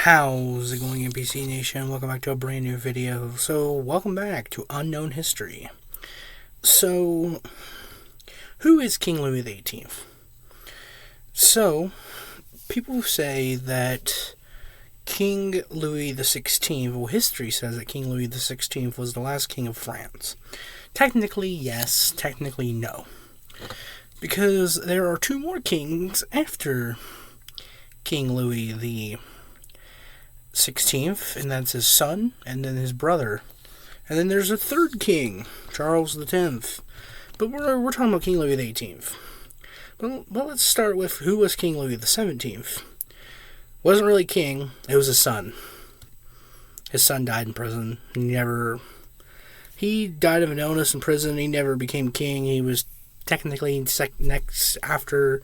How's it going, NPC Nation? Welcome back to a brand new video. So, welcome back to Unknown History. So, who is King Louis XVIII? So, people say that King Louis XVI, well, history says that King Louis XVI was the last king of France. Technically, yes. Technically, no. Because there are two more kings after King Louis the 16th, and that's his son, and then his brother. And then there's a third king, Charles X. But we're talking about King Louis XVIII. But let's start with who was King Louis XVII. Wasn't really king, it was his son. His son died in prison. He died of an illness in prison. He never became king. He was technically next after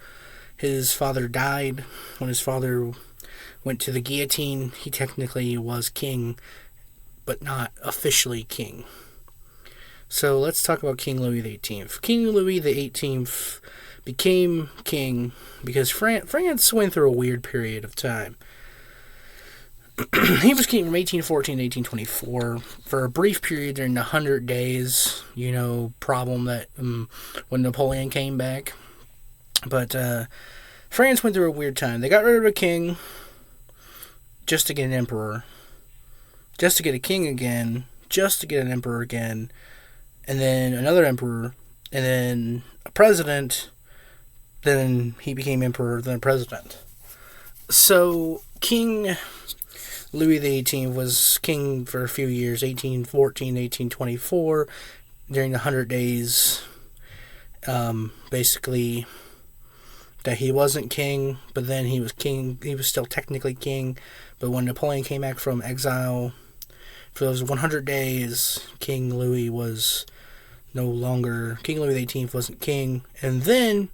his father died. When his father went to the guillotine, he technically was king, but not officially king. So let's talk about King Louis XVIII. King Louis XVIII became king because France went through a weird period of time. He was king from 1814 to 1824 for a brief period during the 100 Days, problem that when Napoleon came back. But France went through a weird time. They got rid of a king just to get an emperor, just to get a king again, just to get an emperor again, and then another emperor, and then a president, then he became emperor, then president. So King Louis XVIII was king for a few years, 1814 to 1824, during the 100 Days, basically that he wasn't king, but then he was king. He was still technically king, but when Napoleon came back from exile, for those 100 days, King Louis was no longer, King Louis XVIII wasn't king, and then,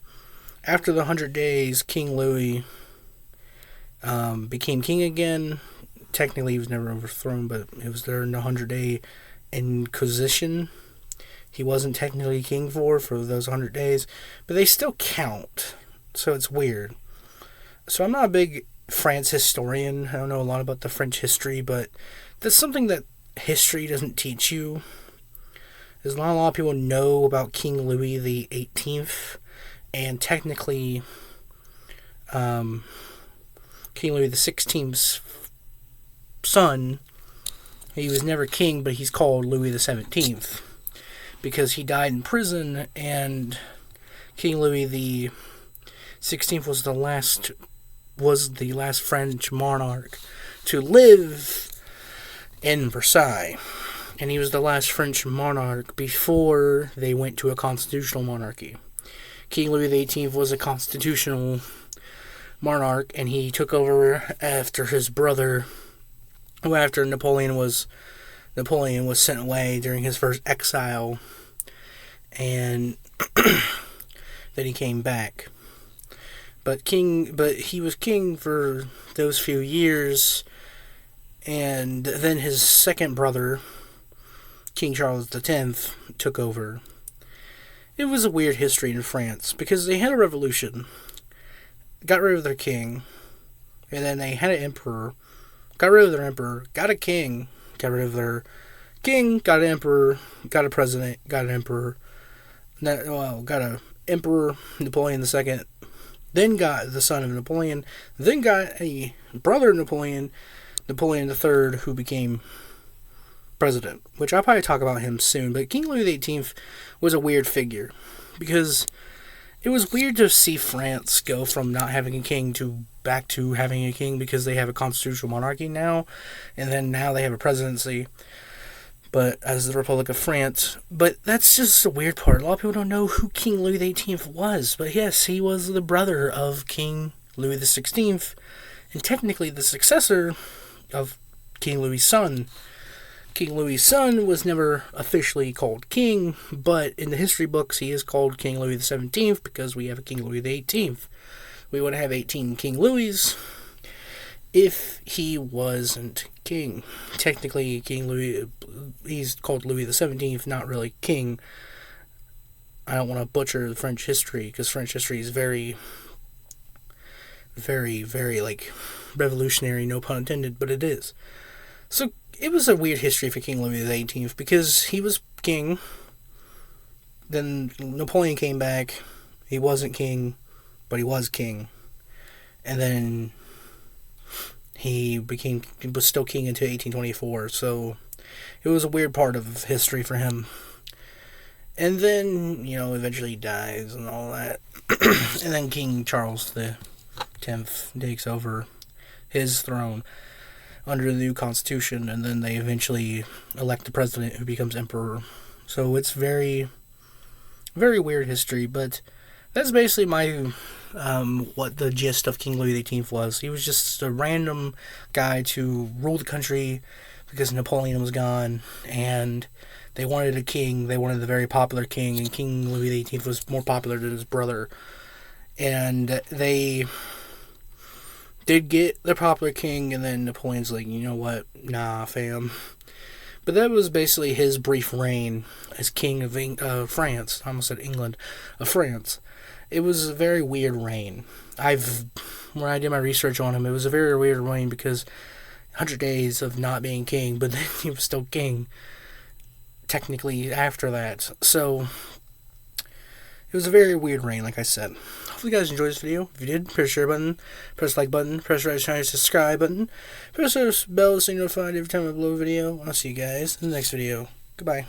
after the 100 days, King Louis became king again. Technically, he was never overthrown, but it was during the 100-day Inquisition. He wasn't technically king for those 100 days, but they still count. So it's weird. So I'm not a big France historian. I don't know a lot about the French history, but that's something that history doesn't teach you. There's not a lot of people know about King Louis the 18th, and technically, King Louis the 16th's son, he was never king, but he's called Louis the 17th because he died in prison, and King Louis the 16th was the last French monarch to live in Versailles. And he was the last French monarch before they went to a constitutional monarchy. King Louis XVIII was a constitutional monarch, and he took over after his brother, after Napoleon was sent away during his first exile, and then he came back. But he was king for those few years, and then his second brother, King Charles X, took over. It was a weird history in France because they had a revolution, got rid of their king, and then they had an emperor, got rid of their emperor, got a king, got rid of their king, got an emperor, got a president, got an emperor, got an emperor, Napoleon II, then got the son of Napoleon, then got a brother of Napoleon, Napoleon III, who became president, which I'll probably talk about him soon. But King Louis XVIII was a weird figure because it was weird to see France go from not having a king to back to having a king because they have a constitutional monarchy now, and then now they have a presidency, but as the Republic of France. But that's just a weird part. A lot of people don't know who King Louis XVIII was, but yes, he was the brother of King Louis XVI, and technically the successor of King Louis' son. King Louis' son was never officially called king, but in the history books he is called King Louis XVII because we have a King Louis XVIII. We would have 18 King Louis if he wasn't king. Technically, King Louis, he's called Louis XVII, not really king. I don't want to butcher the French history because French history is very very, very, like, revolutionary, no pun intended, but it is. So, it was a weird history for King Louis XVIII, because he was king, then Napoleon came back, he wasn't king, but he was king, and then he was still king until 1824, so it was a weird part of history for him. And then, eventually he dies and all that. And then King Charles X takes over his throne under the new constitution, and then they eventually elect the president who becomes emperor. So it's very, very weird history, but that's basically my what the gist of King Louis XVIII was. He was just a random guy to rule the country because Napoleon was gone, and they wanted a king. They wanted a very popular king, and King Louis XVIII was more popular than his brother. And they did get the popular king, and then Napoleon's like, you know what? Nah, fam. But that was basically his brief reign as king of France. I almost said England. Of France. It was a very weird reign. When I did my research on him, it was a very weird reign because 100 days of not being king, but then he was still king technically after that. So it was a very weird reign, like I said. Hopefully you guys enjoyed this video. If you did, press the share button, press the like button, press the right channel subscribe button, press the bell so you're notified every time I upload a video. I'll see you guys in the next video. Goodbye.